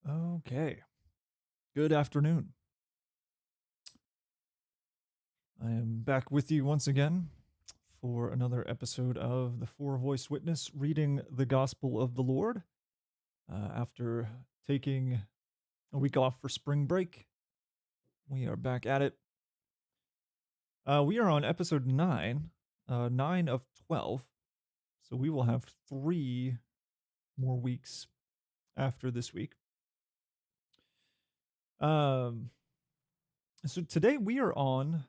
Okay. Good afternoon. I am back with you once again for another episode of the Four Voice Witness reading the Gospel of the Lord. After taking a week off for spring break, we are back at it. We are on episode 9, 9 of 12. So we will have 3 more weeks after this week. Um, so today we are on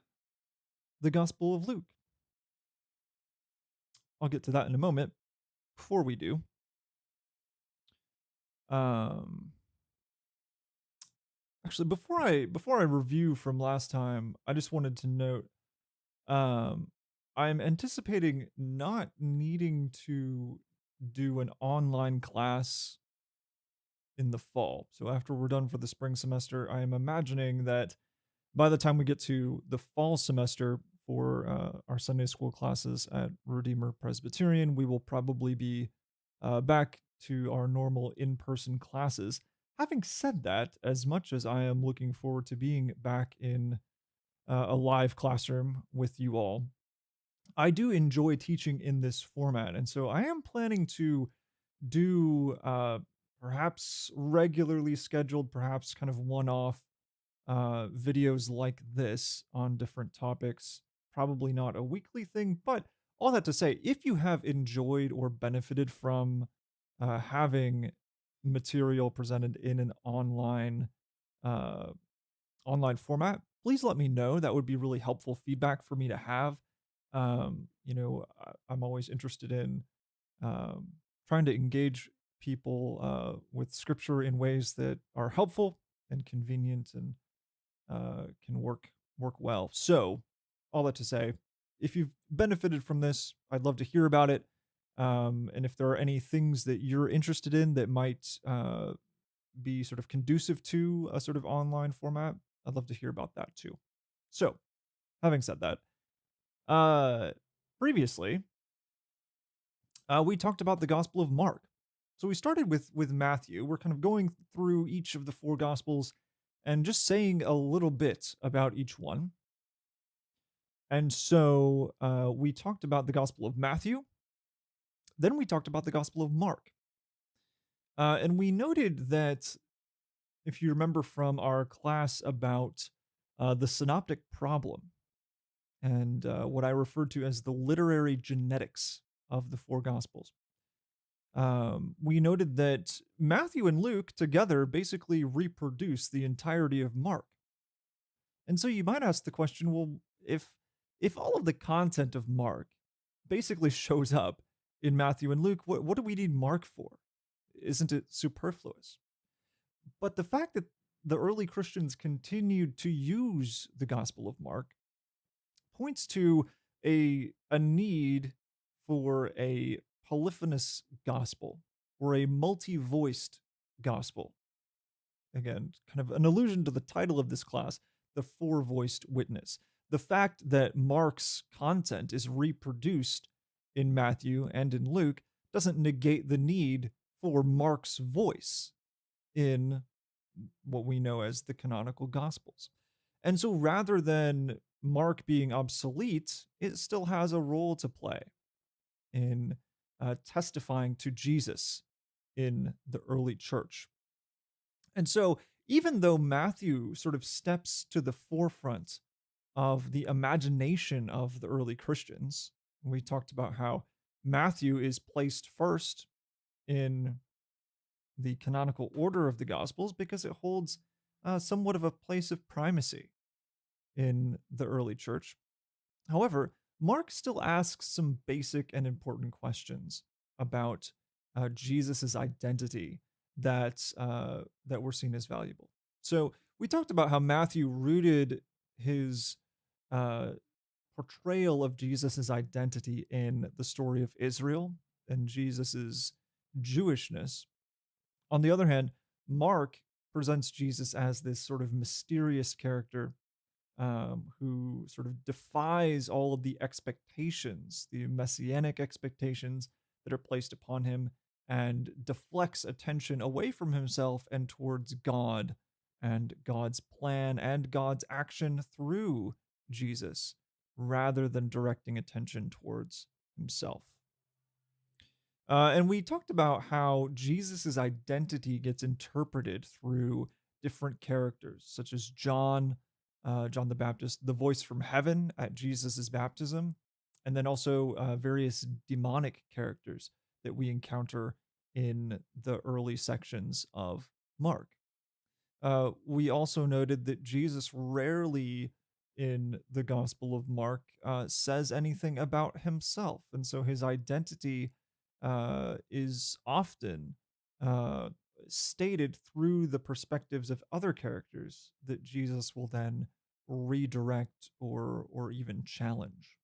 the Gospel of Luke. I'll get to that in a moment. Before we do, um, actually, before I review from last time, I just wanted to note, um, I'm anticipating not needing to do an online class in the fall. So after we're done for the spring semester, I am imagining that by the time we get to the fall semester for our Sunday school classes at Redeemer Presbyterian, we will probably be back to our normal in-person classes. Having said that, as much as I am looking forward to being back in a live classroom with you all, I do enjoy teaching in this format. And so I am planning to do perhaps regularly scheduled, perhaps kind of one off videos like this on different topics. Probably not a weekly thing, but all that to say, if you have enjoyed or benefited from having material presented in an uh, online format, please let me know. That would be really helpful feedback for me to have. I'm always interested in um, trying to engage people with scripture in ways that are helpful and convenient and can work well. So, all that to say, if you've benefited from this, I'd love to hear about it. And if there are any things that you're interested in that might be sort of conducive to a sort of online format, I'd love to hear about that too. So, having said that, uh, previously we talked about the Gospel of Mark. So we started with Matthew. We're kind of going through each of the 4 Gospels and just saying a little bit about each one. And so we talked about the Gospel of Matthew. Then we talked about the Gospel of Mark. And we noted that, if you remember from our class about the synoptic problem and what I referred to as the literary genetics of the 4 Gospels, we noted that Matthew and Luke together basically reproduce the entirety of Mark. And so you might ask the question, well, if all of the content of Mark basically shows up in Matthew and Luke, what do we need Mark for? Isn't it superfluous? But the fact that the early Christians continued to use the Gospel of Mark points to a need for a polyphonous gospel or a multi-voiced gospel. Again, kind of an allusion to the title of this class, the four-voiced witness. The fact that Mark's content is reproduced in Matthew and in Luke doesn't negate the need for Mark's voice in what we know as the canonical gospels. And so rather than Mark being obsolete, it still has a role to play in testifying to Jesus in the early church. And so, even though Matthew sort of steps to the forefront of the imagination of the early Christians, we talked about how Matthew is placed first in the canonical order of the Gospels because it holds somewhat of a place of primacy in the early church. However, Mark still asks some basic and important questions about Jesus' identity that were seen as valuable. So we talked about how Matthew rooted his uh, portrayal of Jesus' identity in the story of Israel and Jesus' Jewishness. On the other hand, Mark presents Jesus as this sort of mysterious character who sort of defies all of the expectations, the messianic expectations that are placed upon him, and deflects attention away from himself and towards God and God's plan and God's action through Jesus, rather than directing attention towards himself. And we talked about how Jesus' identity gets interpreted through different characters, such as John the Baptist, the voice from heaven at Jesus' baptism, and then also various demonic characters that we encounter in the early sections of Mark. We also noted that Jesus rarely in the Gospel of Mark says anything about himself. And so his identity is often uh, stated through the perspectives of other characters that Jesus will then redirect or even challenge.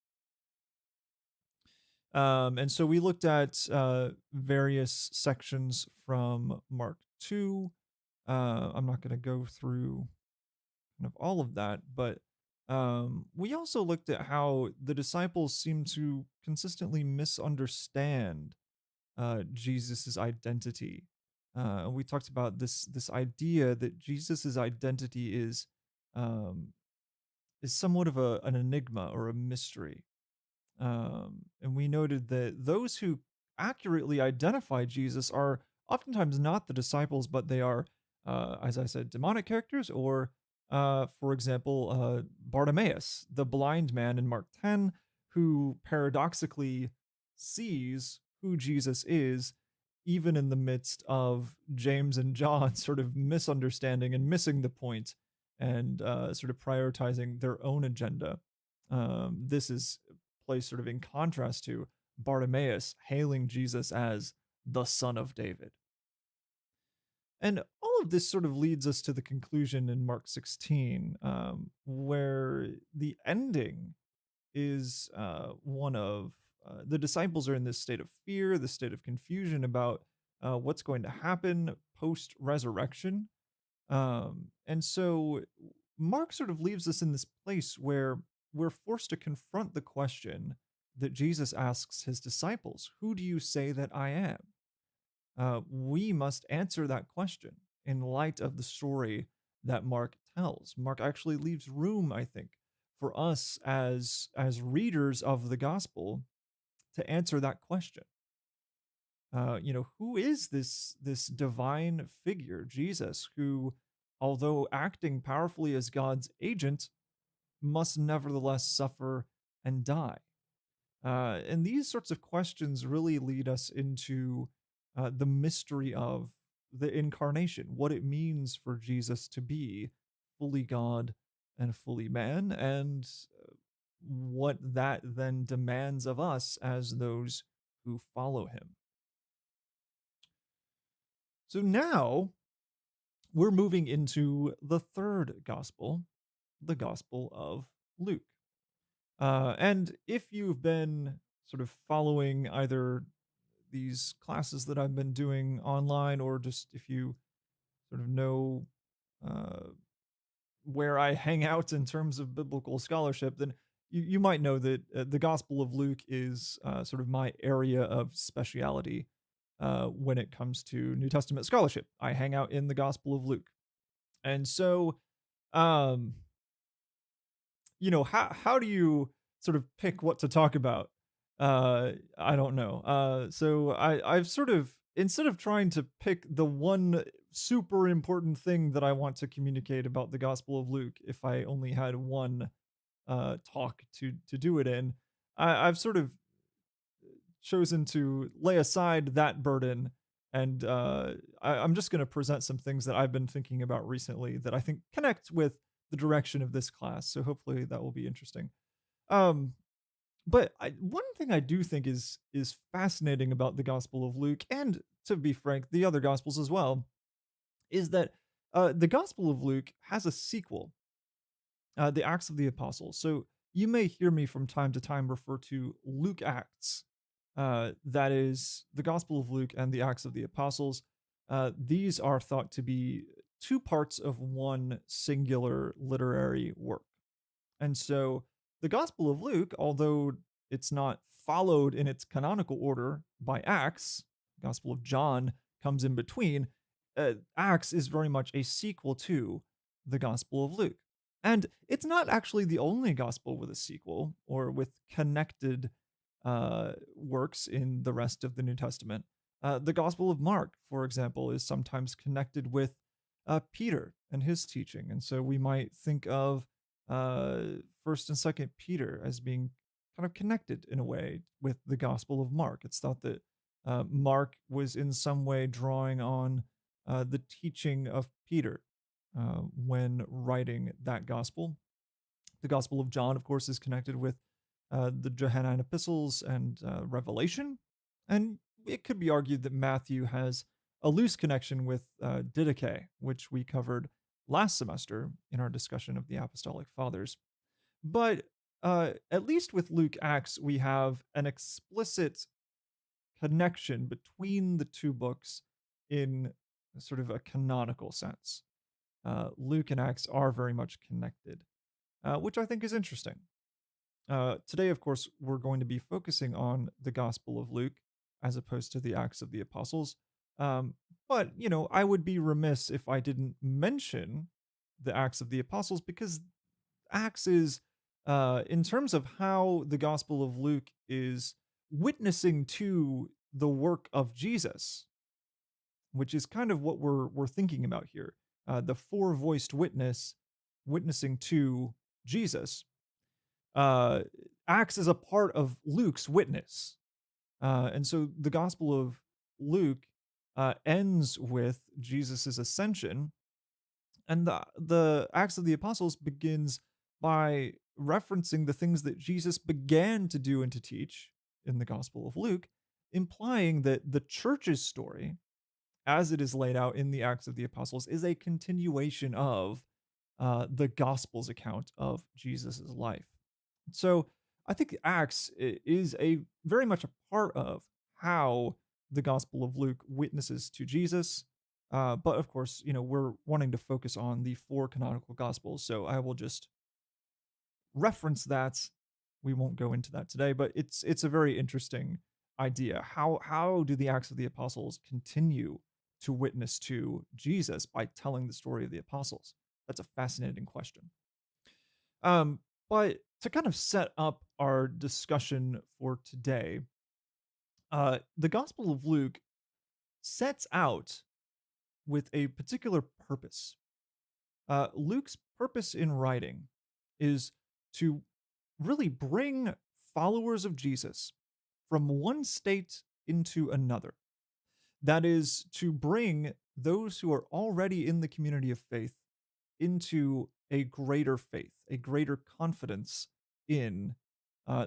And so we looked at various sections from Mark 2. I'm not going to go through kind of all of that, but we also looked at how the disciples seem to consistently misunderstand Jesus's identity. And we talked about this idea that Jesus's identity um, is somewhat of an enigma or a mystery. And we noted that those who accurately identify Jesus are oftentimes not the disciples, but they are, as I said, demonic characters, or, for example, Bartimaeus, the blind man in Mark 10, who paradoxically sees who Jesus is, even in the midst of James and John sort of misunderstanding and missing the point and sort of prioritizing their own agenda. This is placed sort of in contrast to Bartimaeus hailing Jesus as the Son of David. And all of this sort of leads us to the conclusion in Mark 16, where the ending is one of the disciples are in this state of fear, this state of confusion about what's going to happen post resurrection. And so Mark sort of leaves us in this place where we're forced to confront the question that Jesus asks his disciples: Who do you say that I am? We must answer that question in light of the story that Mark tells. Mark actually leaves room, I think, for us as readers of the gospel to answer that question. Who is this divine figure, Jesus, who, although acting powerfully as God's agent, must nevertheless suffer and die? And these sorts of questions really lead us into the mystery of the incarnation, what it means for Jesus to be fully God and fully man, and what that then demands of us as those who follow him. So now we're moving into the third gospel, the Gospel of Luke. And if you've been sort of following either these classes that I've been doing online, or just if you sort of know uh, where I hang out in terms of biblical scholarship, then you might know that the Gospel of Luke is sort of my area of speciality when it comes to New Testament scholarship. I hang out in the Gospel of Luke. And so, um, how do you sort of pick what to talk about? I don't know. I've sort of, instead of trying to pick the one super important thing that I want to communicate about the Gospel of Luke, if I only had one talk to do it in, I've sort of chosen to lay aside that burden, and I'm just going to present some things that I've been thinking about recently that I think connect with the direction of this class. So hopefully that will be interesting. Um, one thing I do think is fascinating about the Gospel of Luke, and to be frank, the other Gospels as well, is that the Gospel of Luke has a sequel, the Acts of the Apostles. So you may hear me from time to time refer to Luke Acts. That is the Gospel of Luke and the Acts of the Apostles. These are thought to be two parts of one singular literary work. And so the Gospel of Luke, although it's not followed in its canonical order by Acts, Gospel of John comes in between. Acts is very much a sequel to the Gospel of Luke. And it's not actually the only gospel with a sequel or with connected works in the rest of the New Testament. The Gospel of Mark, for example, is sometimes connected with Peter and his teaching, and so we might think of First and Second Peter as being kind of connected in a way with the Gospel of Mark. It's thought that Mark was in some way drawing on the teaching of Peter when writing that gospel. The Gospel of John, of course, is connected with the Johannine epistles and Revelation. And it could be argued that Matthew has a loose connection with Didache, which we covered last semester in our discussion of the Apostolic Fathers. But at least with Luke Acts, we have an explicit connection between the two books in sort of a canonical sense. Luke and Acts are very much connected, which I think is interesting. Today, of course, we're going to be focusing on the Gospel of Luke as opposed to the Acts of the Apostles. But, I would be remiss if I didn't mention the Acts of the Apostles because Acts is, in terms of how the Gospel of Luke is witnessing to the work of Jesus, which is kind of what we're thinking about here. The four-voiced witnessing to Jesus acts as a part of Luke's witness. And so the Gospel of Luke ends with Jesus' ascension, and the Acts of the Apostles begins by referencing the things that Jesus began to do and to teach in the Gospel of Luke, implying that the church's story, as it is laid out in the Acts of the Apostles, is a continuation of the Gospel's account of Jesus' life. So I think Acts is a very much a part of how the Gospel of Luke witnesses to Jesus. But of course, we're wanting to focus on the four canonical Gospels, so I will just reference that. We won't go into that today, but it's a very interesting idea. How do the Acts of the Apostles continue to witness to Jesus by telling the story of the apostles? That's a fascinating question. But to kind of set up our discussion for today, the Gospel of Luke sets out with a particular purpose. Luke's purpose in writing is to really bring followers of Jesus from one state into another. That is, to bring those who are already in the community of faith into a greater faith, a greater confidence in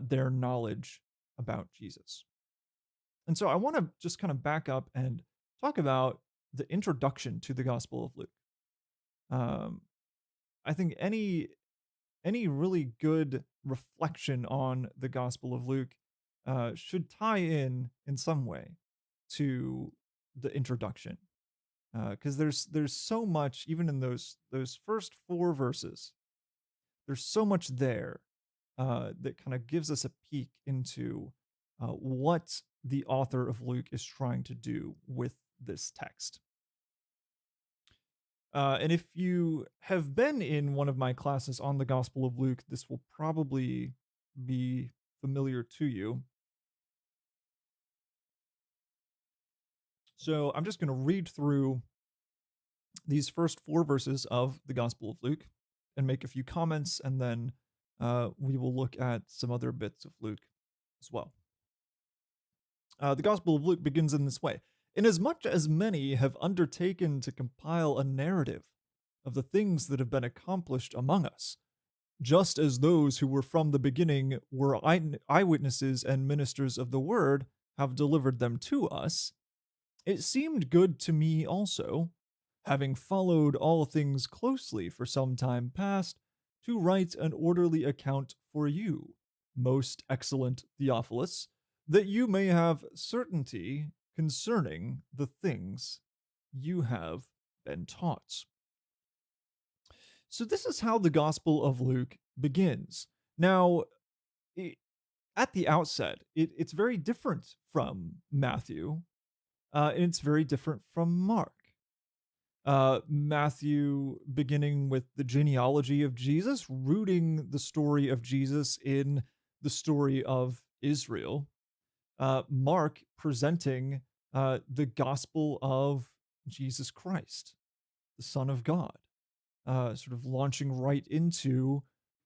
their knowledge about Jesus. And so I want to just kind of back up and talk about the introduction to the Gospel of Luke. I think any really good reflection on the Gospel of Luke should tie in some way to the introduction, because there's so much, even in those first four verses, there's so much there that kind of gives us a peek into what the author of Luke is trying to do with this text. And if you have been in one of my classes on the Gospel of Luke, this will probably be familiar to you. So I'm just going to read through these first four verses of the Gospel of Luke and make a few comments, and then we will look at some other bits of Luke as well. The Gospel of Luke begins in this way. Inasmuch as many have undertaken to compile a narrative of the things that have been accomplished among us, just as those who were from the beginning were eyewitnesses and ministers of the word have delivered them to us, it seemed good to me also, having followed all things closely for some time past, to write an orderly account for you, most excellent Theophilus, that you may have certainty concerning the things you have been taught. So this is how the Gospel of Luke begins. Now, at the outset, it's very different from Matthew. And it's very different from Mark. Matthew, beginning with the genealogy of Jesus, rooting the story of Jesus in the story of Israel. Mark presenting the gospel of Jesus Christ, the Son of God, sort of launching right into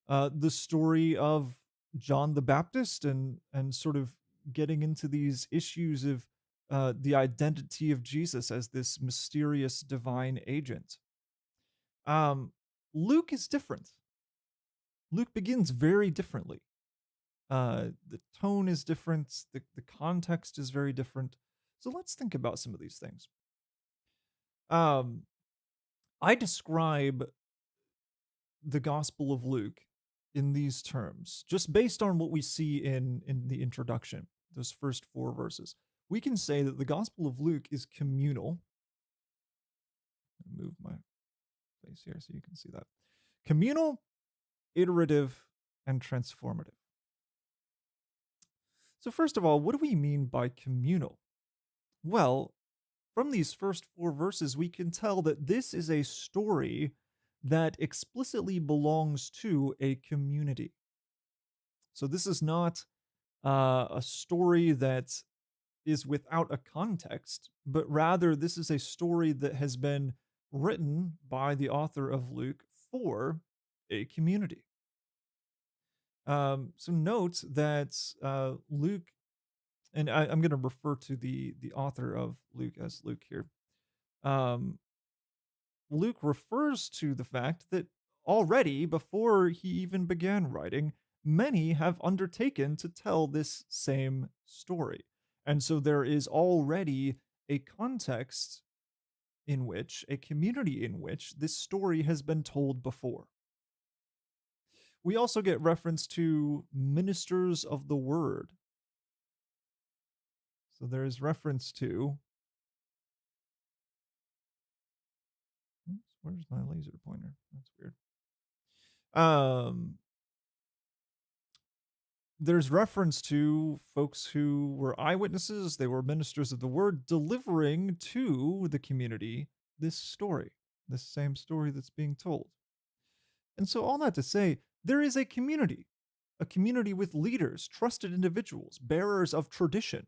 the story of John the Baptist and sort of getting into these issues of the identity of Jesus as this mysterious divine agent. Um, Luke is different. Luke begins very differently. The tone is different. The context is very different. So let's think about some of these things. Um, I describe the Gospel of Luke in these terms, just based on what we see in the introduction, those first 4 verses. We can say that the Gospel of Luke is communal. Move my face here so you can see that. Communal, iterative, and transformative. So, first of all, what do we mean by communal? Well, from these first 4 verses, we can tell that this is a story that explicitly belongs to a community. So, this is not a story that is without a context, but rather, this is a story that has been written by the author of Luke for a community. So note that Luke, and I'm going to refer to the author of Luke as Luke here. Um, Luke refers to the fact that already before he even began writing, many have undertaken to tell this same story. And so there is already a context in which, a community in which this story has been told before. We also get reference to ministers of the word. So there is reference to. Oops, where's my laser pointer? That's weird. There's reference to folks who were eyewitnesses, they were ministers of the word, delivering to the community this story, this same story that's being told. And so, all that to say, there is a community with leaders, trusted individuals, bearers of tradition.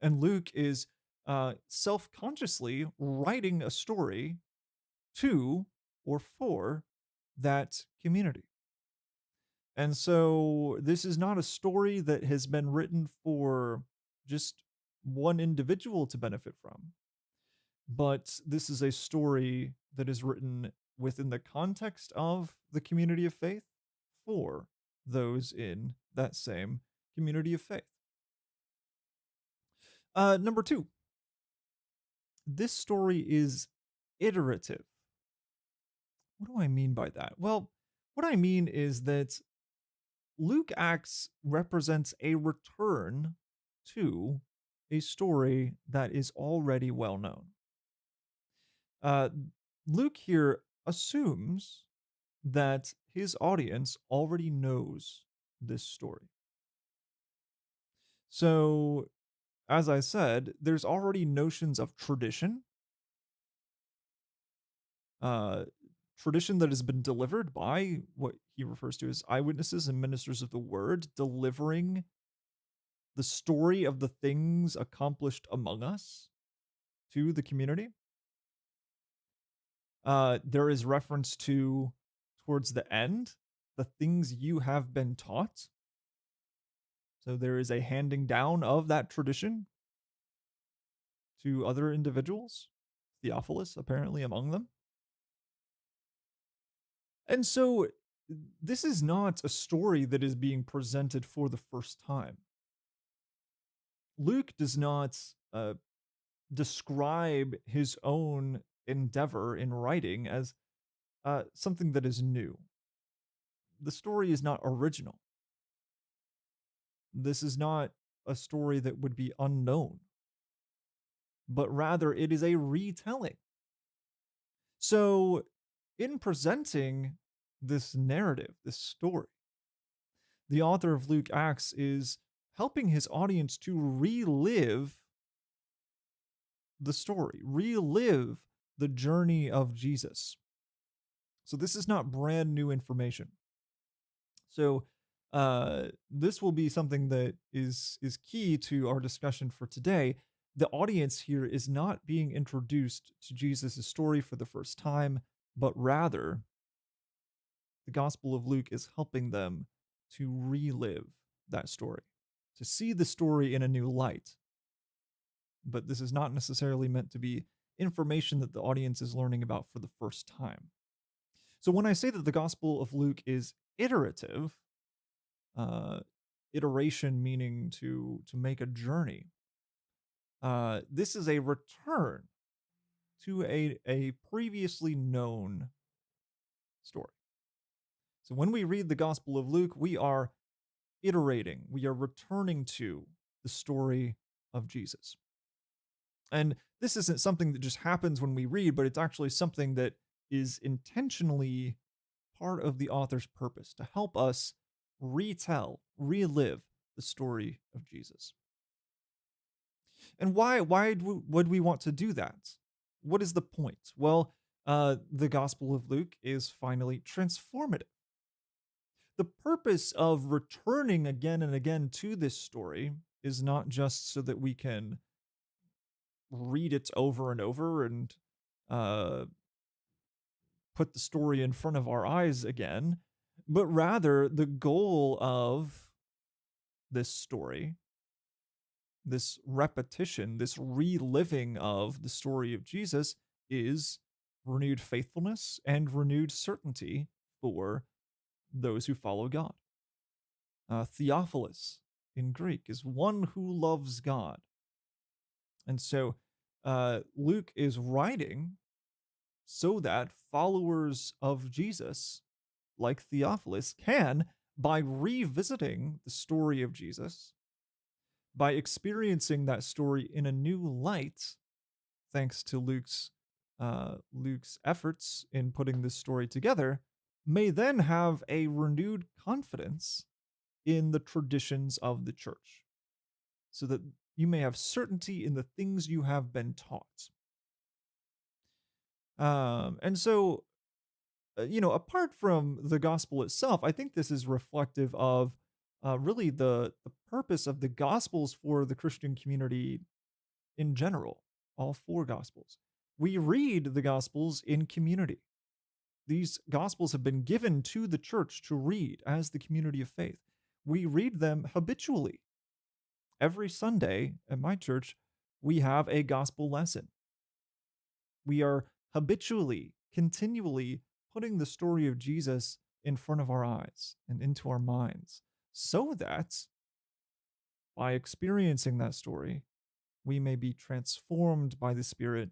And Luke is self consciously writing a story to or for that community. And so this is not a story that has been written for just one individual to benefit from, but this is a story that is written within the context of the community of faith for those in that same community of faith. Number 2, this story is iterative. What do I mean by that? Well, what I mean is that Luke Acts represents a return to a story that is already well known. Uh, Luke here assumes that his audience already knows this story. So, as I said, there's already notions of tradition, uh, tradition that has been delivered by what he refers to as eyewitnesses and ministers of the word, delivering the story of the things accomplished among us to the community. There is reference to, towards the end, the things you have been taught. So there is a handing down of that tradition to other individuals, Theophilus apparently among them. And so this is not a story that is being presented for the first time. Luke does not describe his own endeavor in writing as something that is new. The story is not original. This is not a story that would be unknown, but rather it is a retelling. So, in presenting this narrative, this story, the author of Luke Acts is helping his audience to relive the story, relive the journey of Jesus. So this is not brand new information. So this will be something that is key to our discussion for today. The audience here is not being introduced to Jesus' story for the first time, but rather the Gospel of Luke is helping them to relive that story, to see the story in a new light. But this is not necessarily meant to be information that the audience is learning about for the first time. So when I say that the Gospel of Luke is iterative, uh, iteration meaning to make a journey, this is a return to a previously known story. So when we read the Gospel of Luke, we are iterating, we are returning to the story of Jesus. And this isn't something that just happens when we read, but it's actually something that is intentionally part of the author's purpose to help us retell, relive the story of Jesus. And why would we want to do that? What is the point? Well, the Gospel of Luke is finally transformative. The purpose of returning again and again to this story is not just so that we can read it over and over and uh, put the story in front of our eyes again, but rather the goal of this story, this repetition, this reliving of the story of Jesus is renewed faithfulness and renewed certainty for those who follow God. Theophilus in Greek is one who loves God. And so Luke is writing so that followers of Jesus, like Theophilus, can, by revisiting the story of Jesus, by experiencing that story in a new light, thanks to Luke's efforts in putting this story together, may then have a renewed confidence in the traditions of the church, so that you may have certainty in the things you have been taught. And so, apart from the gospel itself, I think this is reflective of really the purpose of the gospels for the Christian community in general, all four gospels. We read the gospels in community. These gospels have been given to the church to read as the community of faith. We read them habitually. Every Sunday at my church, we have a gospel lesson. We are habitually, continually putting the story of Jesus in front of our eyes and into our minds so that by experiencing that story, we may be transformed by the Spirit,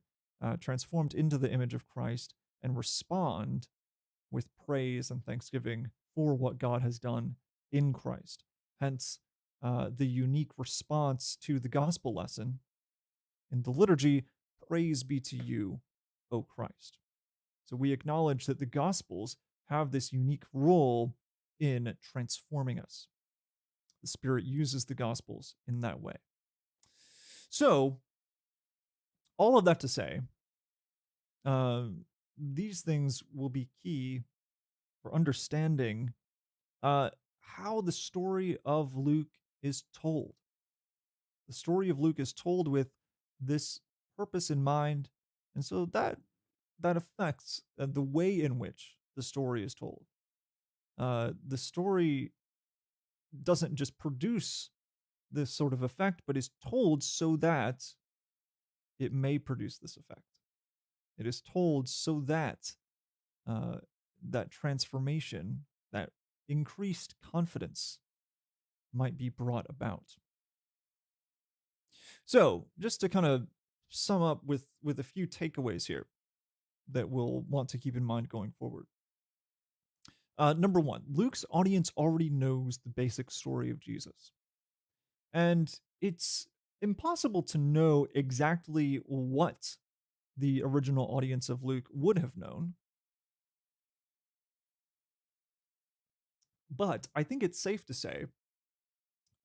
transformed into the image of Christ, and respond with praise and thanksgiving for what God has done in Christ. Hence, the unique response to the gospel lesson in the liturgy, praise be to you, O Christ. So we acknowledge that the gospels have this unique role in transforming us. The Spirit uses the gospels in that way. So, all of that to say, these things will be key for understanding how the story of Luke is told. The story of Luke is told with this purpose in mind, and so that affects the way in which the story is told. The story doesn't just produce this sort of effect, but is told so that it may produce this effect. It is told so that that transformation, that increased confidence might be brought about. So, just to kind of sum up with a few takeaways here that we'll want to keep in mind going forward. Number one, Luke's audience already knows the basic story of Jesus. And it's impossible to know exactly what the original audience of Luke would have known. But I think it's safe to say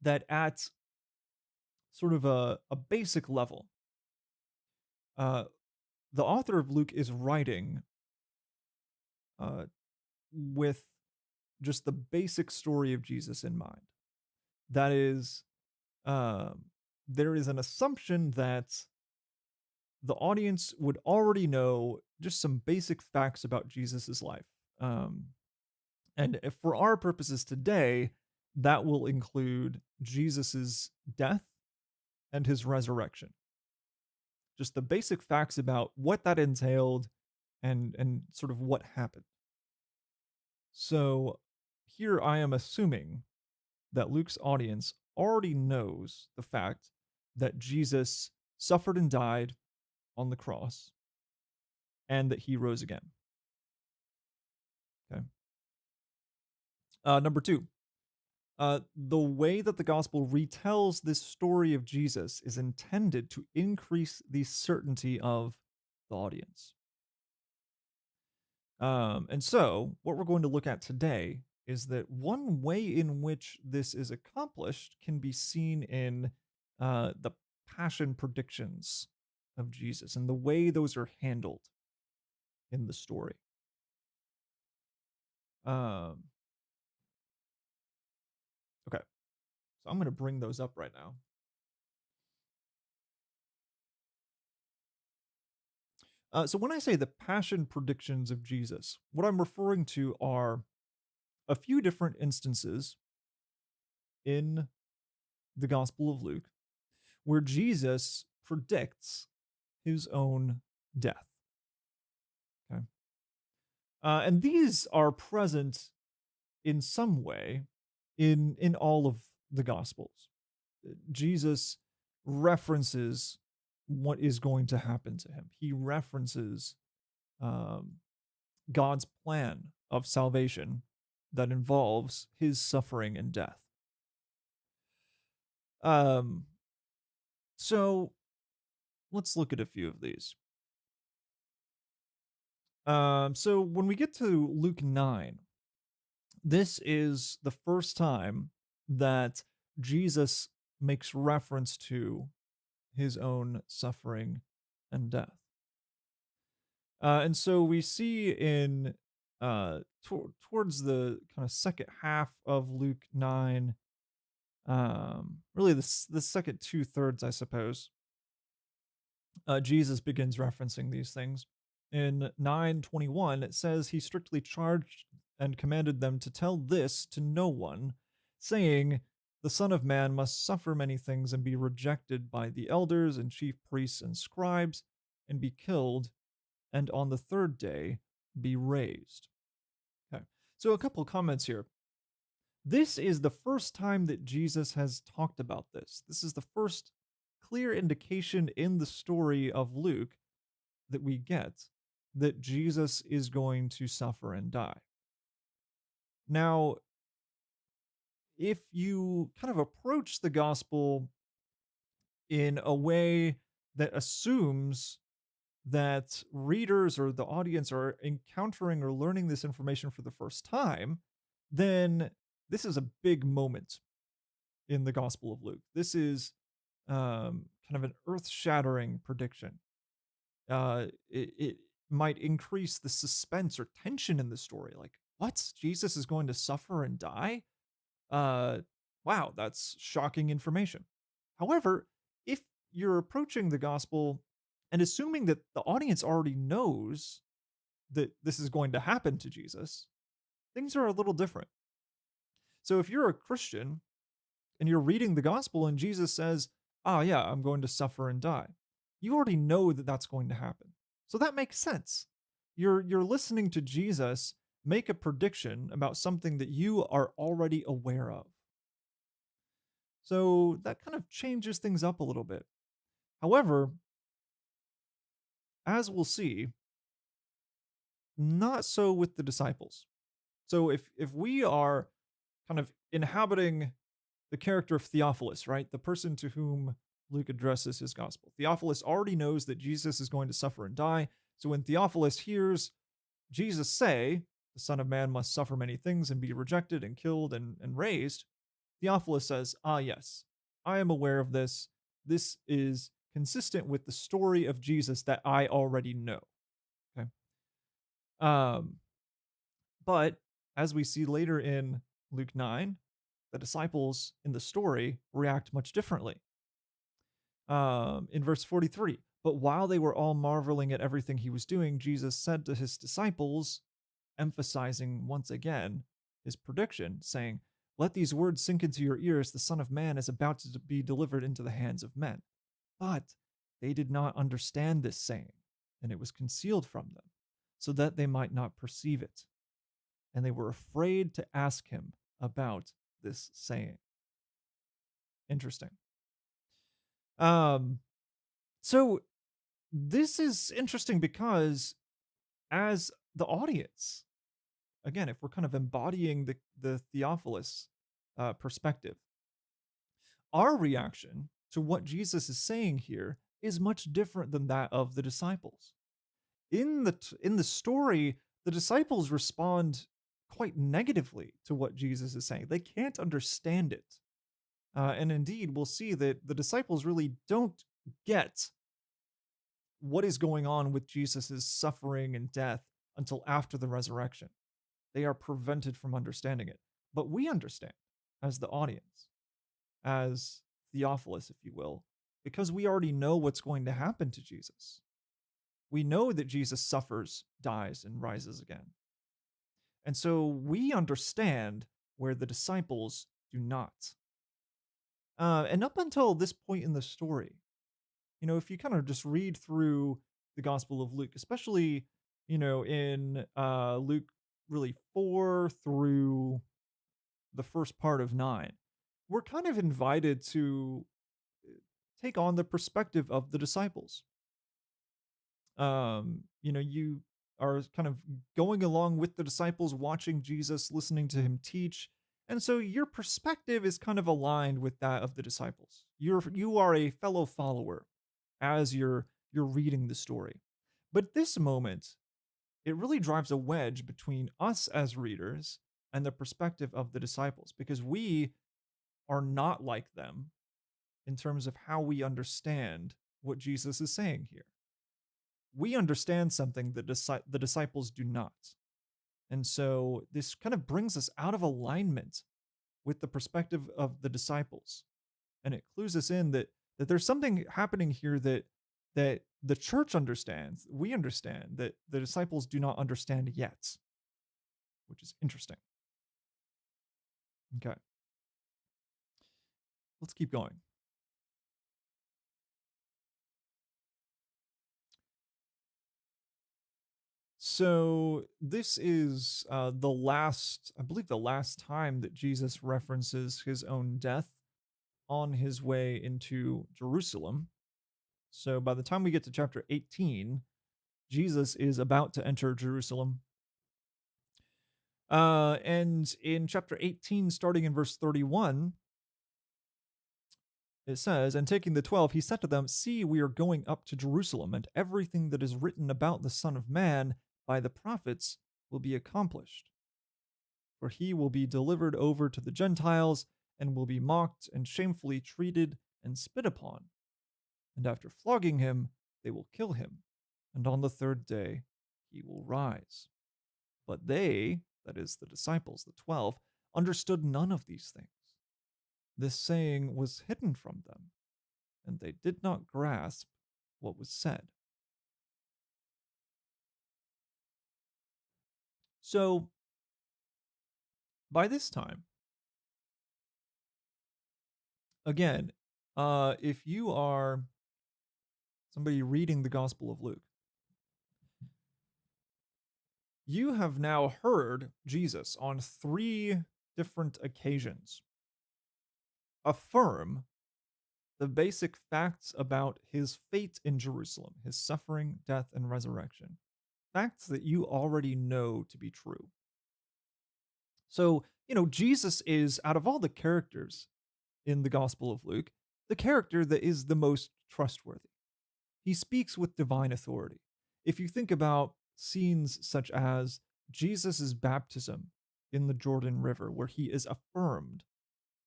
that at sort of a basic level, uh, the author of Luke is writing uh, with just the basic story of Jesus in mind. That is, um, there is an assumption that the audience would already know just some basic facts about Jesus's life. Um, and if for our purposes today, that will include Jesus's death and his resurrection. Just the basic facts about what that entailed and sort of what happened. So here I am assuming that Luke's audience already knows the fact that Jesus suffered and died on the cross and that he rose again. Okay. Number two, the way that the gospel retells this story of Jesus is intended to increase the certainty of the audience. And so, what we're going to look at today is that one way in which this is accomplished can be seen in the passion predictions of Jesus and the way those are handled in the story. Um, okay, so I'm going to bring those up right now. So, when I say the passion predictions of Jesus, what I'm referring to are a few different instances in the Gospel of Luke where Jesus predicts his own death. Okay. And these are present in some way in all of the Gospels. Jesus references what is going to happen to him. He references um, God's plan of salvation that involves his suffering and death. Um, so let's look at a few of these. So when we get to Luke 9, this is the first time that Jesus makes reference to his own suffering and death. And so we see in towards the kind of second half of Luke 9, really the second 2/3, I suppose, Jesus begins referencing these things. In 9:21, it says he strictly charged and commanded them to tell this to no one, saying, "The Son of Man must suffer many things and be rejected by the elders and chief priests and scribes, and be killed, and on the third day be raised." Okay. So a couple comments here. This is the first time that Jesus has talked about this. This is the first clear indication in the story of Luke that we get that Jesus is going to suffer and die. Now, if you kind of approach the gospel in a way that assumes that readers or the audience are encountering or learning this information for the first time, then this is a big moment in the Gospel of Luke. This is kind of an earth shattering prediction. It might increase the suspense or tension in the story. Like, what? Jesus is going to suffer and die? Uh, wow, that's shocking information. However, if you're approaching the gospel and assuming that the audience already knows that this is going to happen to Jesus, things are a little different. So if you're a Christian and you're reading the gospel and Jesus says, "Ah, yeah, I'm going to suffer and die," you already know that that's going to happen. So that makes sense. You're listening to Jesus make a prediction about something that you are already aware of. So that kind of changes things up a little bit. However, as we'll see, not so with the disciples. So if we are kind of inhabiting the character of Theophilus, right? The person to whom Luke addresses his gospel. Theophilus already knows that Jesus is going to suffer and die. So when Theophilus hears Jesus say, "The Son of Man must suffer many things and be rejected and killed and raised," Theophilus says, "Ah, yes, I am aware of this. This is consistent with the story of Jesus that I already know. Okay. Um, but as we see later in Luke 9, the disciples in the story react much differently. In verse 43, but while they were all marveling at everything he was doing, Jesus said to his disciples, emphasizing once again his prediction, saying, "Let these words sink into your ears. The Son of Man is about to be delivered into the hands of men." But they did not understand this saying, and it was concealed from them, so that they might not perceive it. And they were afraid to ask him about this saying. Interesting. Um, so this is interesting because as the audience, again, if we're kind of embodying the Theophilus perspective, our reaction to what Jesus is saying here is much different than that of the disciples. In the story, the disciples respond quite negatively to what Jesus is saying. They can't understand it. And indeed, we'll see that the disciples really don't get what is going on with Jesus' suffering and death until after the resurrection. They are prevented from understanding it. But we understand as the audience, as Theophilus, if you will, because we already know what's going to happen to Jesus. We know that Jesus suffers, dies, and rises again. And so we understand where the disciples do not. And up until this point in the story, if you kind of just read through the Gospel of Luke, especially, in Luke really 4 through the first part of 9, we're kind of invited to take on the perspective of the disciples. You are kind of going along with the disciples, watching Jesus, listening to him teach. And so your perspective is kind of aligned with that of the disciples. You are a fellow follower as you're reading the story. But this moment, it really drives a wedge between us as readers and the perspective of the disciples, because we are not like them in terms of how we understand what Jesus is saying here. We understand something that the disciples do not. And so this kind of brings us out of alignment with the perspective of the disciples. And it clues us in that there's something happening here that the church understands, we understand, that the disciples do not understand yet, which is interesting. Okay. Let's keep going. So this is I believe the last time that Jesus references his own death on his way into Jerusalem. So by the time we get to chapter 18, Jesus is about to enter Jerusalem. And in chapter 18, starting in verse 31, it says, "And taking the 12, he said to them, 'See, we are going up to Jerusalem, and everything that is written about the Son of Man by the prophets will be accomplished. For he will be delivered over to the Gentiles, and will be mocked and shamefully treated and spit upon. And after flogging him, they will kill him, and on the third day he will rise.' But they," that is the disciples, the 12, "understood none of these things. This saying was hidden from them, and they did not grasp what was said." So, by this time, again, if you are somebody reading the Gospel of Luke, you have now heard Jesus on 3 different occasions affirm the basic facts about his fate in Jerusalem, his suffering, death, and resurrection. Facts that you already know to be true. So, Jesus is, out of all the characters in the Gospel of Luke, the character that is the most trustworthy. He speaks with divine authority. If you think about scenes such as Jesus' baptism in the Jordan River, where he is affirmed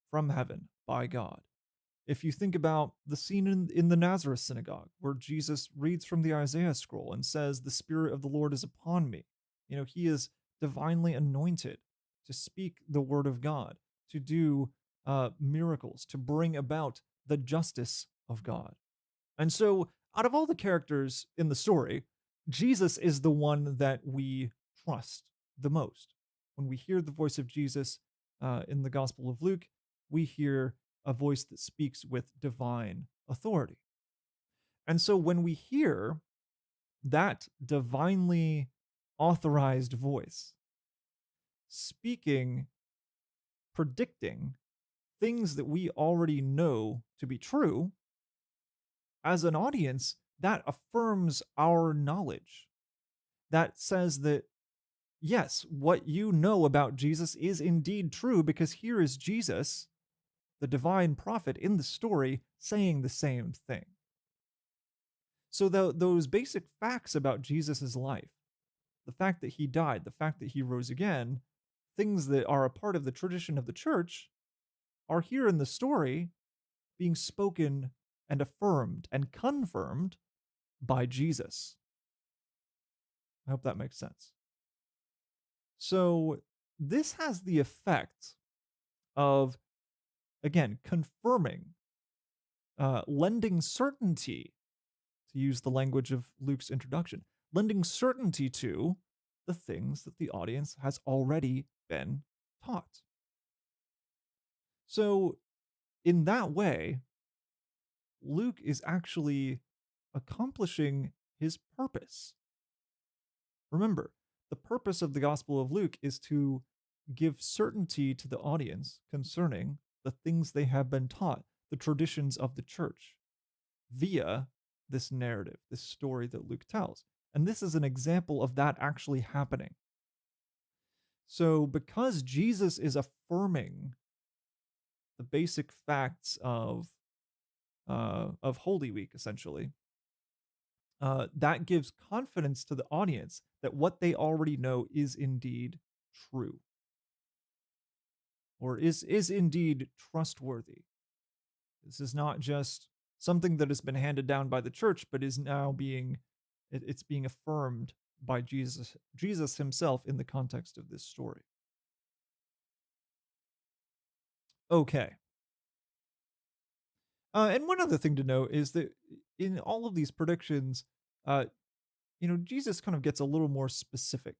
from heaven by God, If you think about the scene in the Nazareth synagogue where Jesus reads from the Isaiah scroll and says, "The Spirit of the Lord is upon me." He is divinely anointed to speak the word of God, to do miracles, to bring about the justice of God. And so, out of all the characters in the story, Jesus is the one that we trust the most. When we hear the voice of Jesus in the Gospel of Luke, we hear a voice that speaks with divine authority. And so, when we hear that divinely authorized voice speaking, predicting things that we already know to be true, as an audience, that affirms our knowledge. That says that, yes, what you know about Jesus is indeed true because here is Jesus, the divine prophet in the story, saying the same thing. So, those basic facts about Jesus' life, the fact that he died, the fact that he rose again, things that are a part of the tradition of the church, are here in the story being spoken and affirmed and confirmed by Jesus. I hope that makes sense. So, this has the effect of, again, confirming, lending certainty, to use the language of Luke's introduction, lending certainty to the things that the audience has already been taught. So, in that way, Luke is actually accomplishing his purpose. Remember, the purpose of the Gospel of Luke is to give certainty to the audience concerning the things they have been taught, the traditions of the church, via this narrative, this story that Luke tells. And this is an example of that actually happening. So, because Jesus is affirming the basic facts of Holy Week, essentially, that gives confidence to the audience that what they already know is indeed true, or is indeed trustworthy. This is not just something that has been handed down by the church, but is now it's being affirmed by Jesus himself in the context of this story. Okay. And one other thing to note is that in all of these predictions, uh, Jesus kind of gets a little more specific.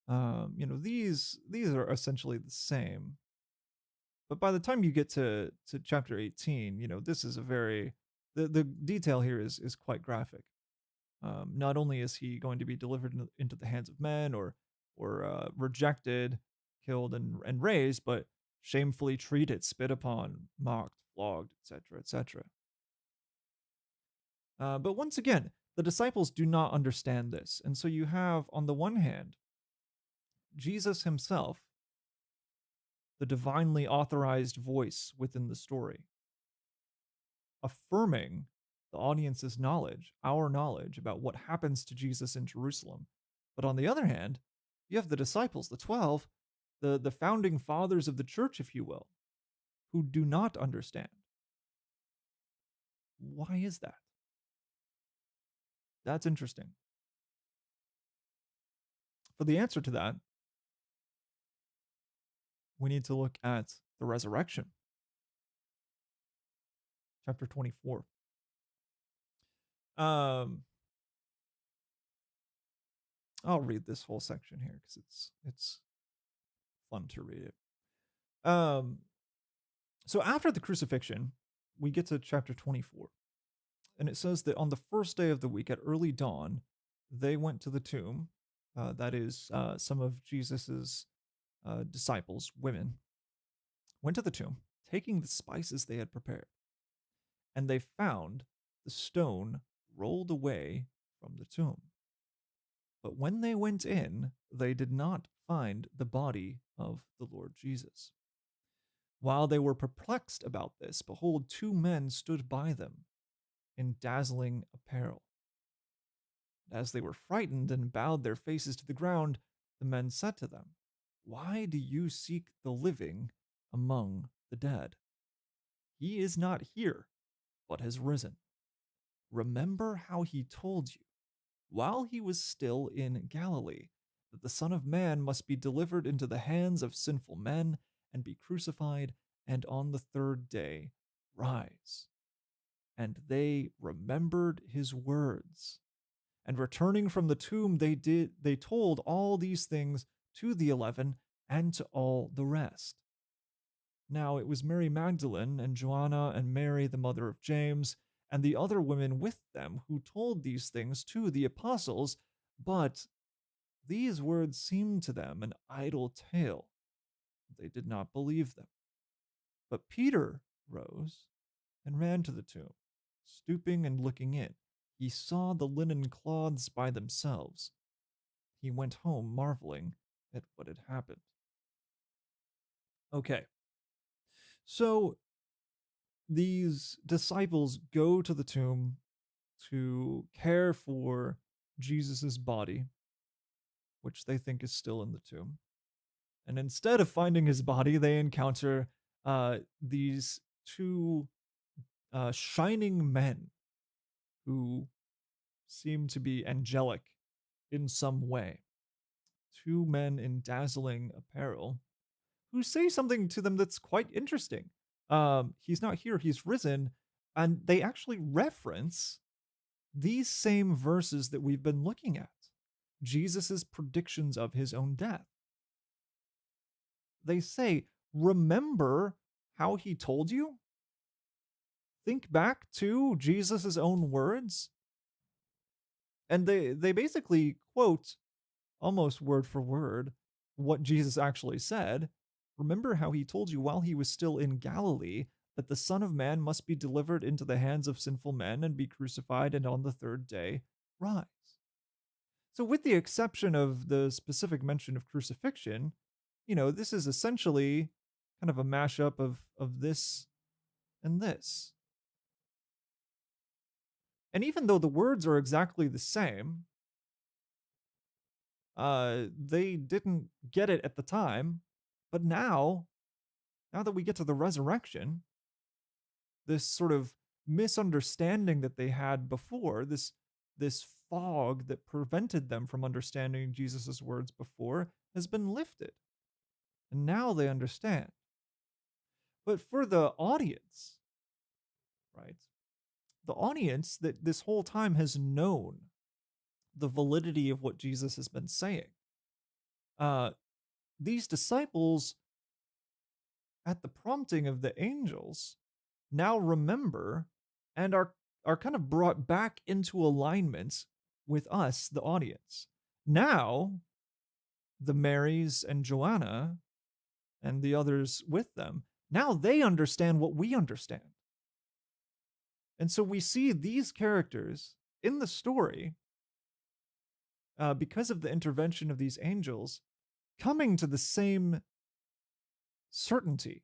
These are essentially the same, but by the time you get to chapter 18, this is a very the detail here is quite graphic. Not only is he going to be delivered into the hands of men, or rejected, killed, and raised, but shamefully treated, spit upon, mocked, flogged, etc., etc. But once again, the disciples do not understand this, and so you have, on the one hand, Jesus himself, the divinely authorized voice within the story, affirming the audience's knowledge, our knowledge about what happens to Jesus in Jerusalem. But on the other hand, you have the disciples, the 12, the founding fathers of the church, if you will, who do not understand. Why is that? That's interesting. For the answer to that, we need to look at the resurrection. Chapter 24. I'll read this whole section here because it's fun to read it. So after the crucifixion, we get to chapter 24. And it says that on the first day of the week at early dawn, they went to the tomb. That is, some of Jesus's disciples, women, went to the tomb, taking the spices they had prepared. And they found the stone rolled away from the tomb. But when they went in, they did not find the body of the Lord Jesus. While they were perplexed about this, behold, two men stood by them in dazzling apparel. As they were frightened and bowed their faces to the ground, the men said to them, "Why do you seek the living among the dead? He is not here, but has risen. Remember how he told you, while he was still in Galilee, that the Son of Man must be delivered into the hands of sinful men and be crucified, and on the third day rise. And they remembered his words. And returning from the tomb, they told all these things to the 11 and to all the rest. Now it was Mary Magdalene and Joanna and Mary, the mother of James, and the other women with them who told these things to the apostles, but these words seemed to them an idle tale. They did not believe them. But Peter rose and ran to the tomb. Stooping and looking in, he saw the linen cloths by themselves. He went home marveling at what had happened. Okay, so these disciples go to the tomb to care for Jesus' body, which they think is still in the tomb. And instead of finding his body, they encounter these two shining men who seem to be angelic in some way. Two men in dazzling apparel who say something to them that's quite interesting. He's not here, he's risen. And they actually reference these same verses that we've been looking at, Jesus' predictions of his own death. They say, remember how he told you? Think back to Jesus' own words. And they basically quote, almost word for word, what Jesus actually said. Remember how he told you while he was still in Galilee that the Son of Man must be delivered into the hands of sinful men and be crucified, and on the third day rise. So, with the exception of the specific mention of crucifixion, this is essentially kind of a mashup of this and this. And even though the words are exactly the same, they didn't get it at the time. But now that we get to the resurrection, this sort of misunderstanding that they had before, this fog that prevented them from understanding Jesus' words before, has been lifted. And now they understand. But for the audience, right? The audience that this whole time has known the validity of what Jesus has been saying. These disciples, at the prompting of the angels, now remember and are kind of brought back into alignment with us, the audience. Now, the Marys and Joanna and the others with them, now they understand what we understand. And so we see these characters in the story, because of the intervention of these angels, coming to the same certainty,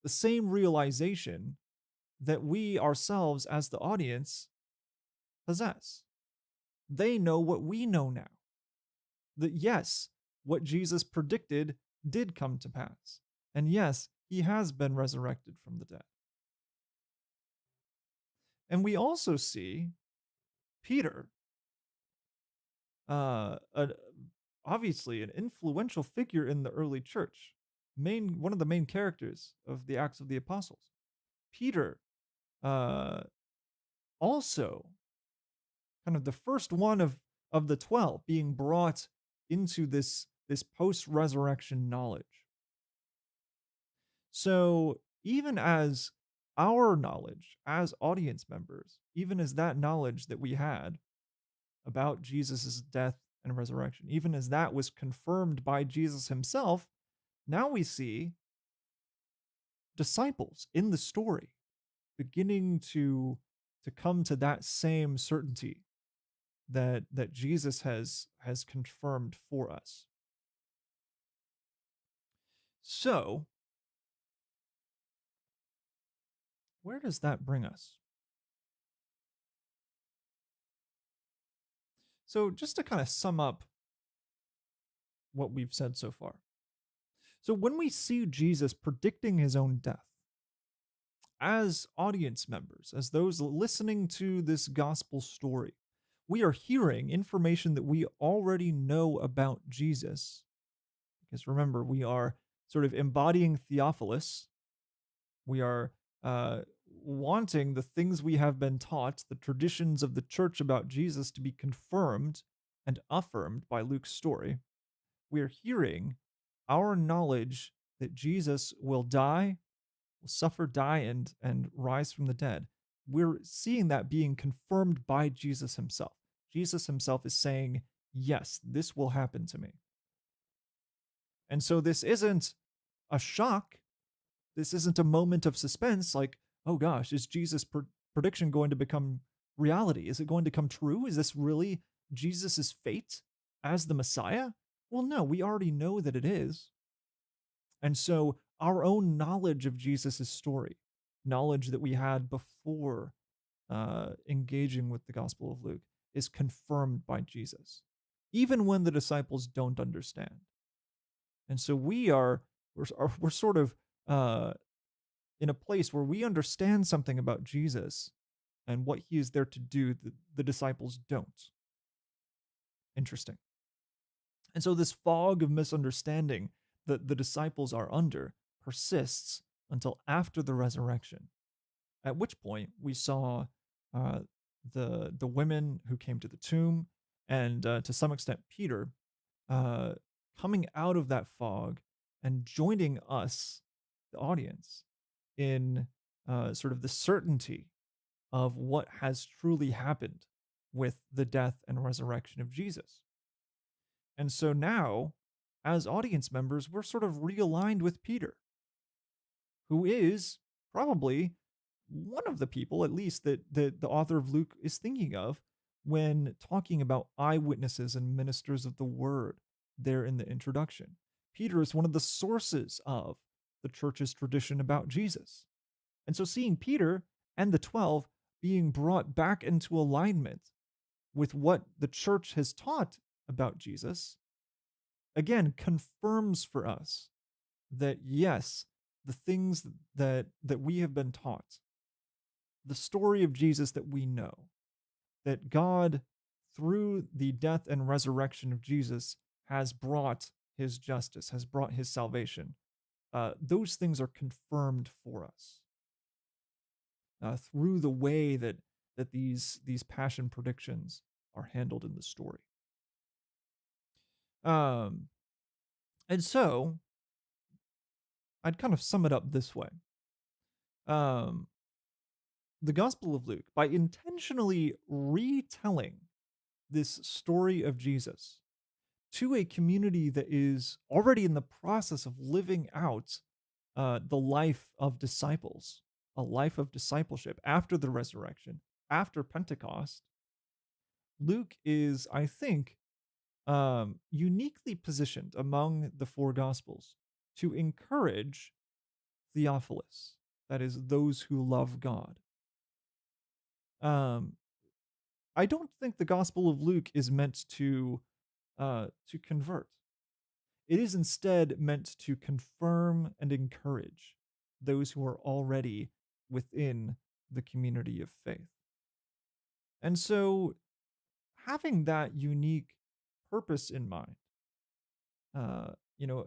the same realization that we ourselves as the audience possess. They know what we know now. That yes, what Jesus predicted did come to pass. And yes, he has been resurrected from the dead. And we also see Peter, obviously an influential figure in the early church, one of the main characters of the Acts of the Apostles. Peter, also kind of the first one of the 12 being brought into this post-resurrection knowledge. So even as our knowledge as audience members, even as that knowledge that we had about Jesus' death and resurrection, even as that was confirmed by Jesus himself, now we see disciples in the story beginning to come to that same certainty that Jesus has confirmed for us. So, where does that bring us? So, just to kind of sum up what we've said so far. So, when we see Jesus predicting his own death, as audience members, as those listening to this gospel story, we are hearing information that we already know about Jesus. Because remember, we are sort of embodying Theophilus. We are uh, wanting the things we have been taught, the traditions of the church about Jesus, to be confirmed and affirmed by Luke's story. We are hearing our knowledge that Jesus will die, will suffer, die, and rise from the dead. We're seeing that being confirmed by Jesus himself. Jesus himself is saying, yes, this will happen to me. And so this isn't a shock. This isn't a moment of suspense like, oh gosh, is Jesus' prediction going to become reality? Is it going to come true? Is this really Jesus's fate as the Messiah? Well, no, we already know that it is. And so our own knowledge of Jesus' story, knowledge that we had before engaging with the Gospel of Luke, is confirmed by Jesus, even when the disciples don't understand. And so we're sort of uh, in a place where we understand something about Jesus and what he is there to do that the disciples don't. Interesting. And so this fog of misunderstanding that the disciples are under persists until after the resurrection, at which point we saw uh, the women who came to the tomb and to some extent Peter uh, coming out of that fog and joining us, the audience, in sort of the certainty of what has truly happened with the death and resurrection of Jesus. And so now, as audience members, we're sort of realigned with Peter, who is probably one of the people, at least, that the author of Luke is thinking of when talking about eyewitnesses and ministers of the word there in the introduction. Peter is one of the sources of the church's tradition about Jesus. And so seeing Peter and the 12 being brought back into alignment with what the church has taught about Jesus, again, confirms for us that yes, the things that we have been taught, the story of Jesus that we know, that God, through the death and resurrection of Jesus, has brought his justice, has brought his salvation. Those things are confirmed for us through the way that these passion predictions are handled in the story. Um, and so I'd kind of sum it up this way. Um, the Gospel of Luke, by intentionally retelling this story of Jesus to a community that is already in the process of living out the life of disciples, a life of discipleship after the resurrection, after Pentecost, Luke is, I think, uniquely positioned among the four Gospels to encourage Theophilus, that is, those who love God. Um, I don't think the Gospel of Luke is meant to convert. It is instead meant to confirm and encourage those who are already within the community of faith. And so, having that unique purpose in mind, uh, you know,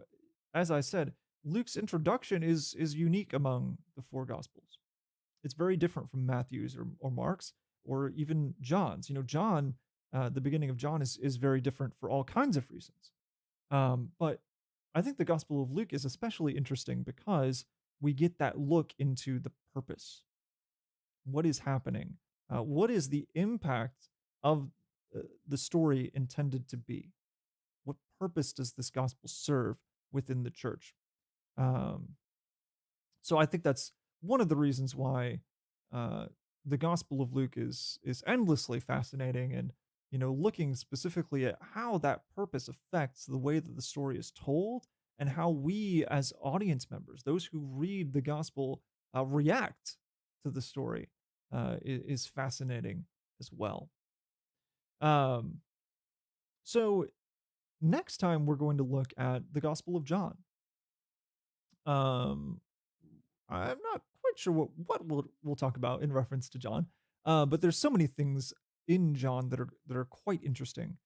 as I said, Luke's introduction is unique among the four Gospels. It's very different from Matthew's or Mark's or even John's. John, the beginning of John is very different for all kinds of reasons. But I think the Gospel of Luke is especially interesting because we get that look into the purpose. What is happening? What is the impact of the story intended to be? What purpose does this gospel serve within the church? Um, so I think that's one of the reasons why uh, the Gospel of Luke is endlessly fascinating, and looking specifically at how that purpose affects the way that the story is told and how we as audience members, those who read the gospel, react to the story is fascinating as well. Um, so next time we're going to look at the Gospel of John. I'm not quite quite sure what we'll talk about in reference to John. But there's so many things in John that are quite interesting.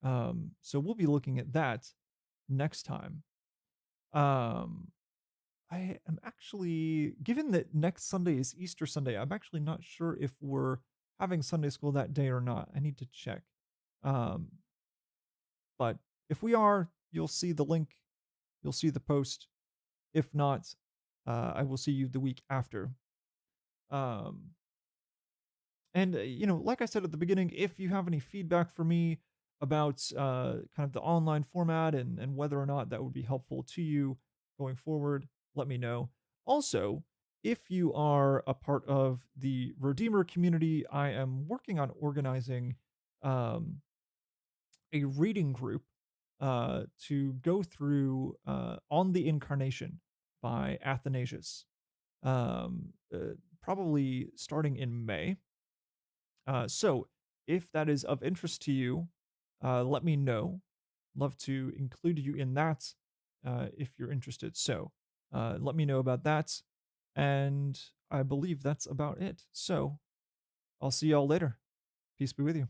So we'll be looking at that next time. Um, I am actually, given that next Sunday is Easter Sunday, I'm actually not sure if we're having Sunday school that day or not. I need to check. Um, but if we are, you'll see the link, you'll see the post. If not, I will see you the week after. Um, and like I said at the beginning, if you have any feedback for me about kind of the online format and whether or not that would be helpful to you going forward, let me know. Also, if you are a part of the Redeemer community, I am working on organizing um, a reading group to go through On the Incarnation by Athanasius, probably starting in May. So, if that is of interest to you, let me know. Love to include you in that if you're interested. So, let me know about that. And I believe that's about it. So, I'll see y'all later. Peace be with you.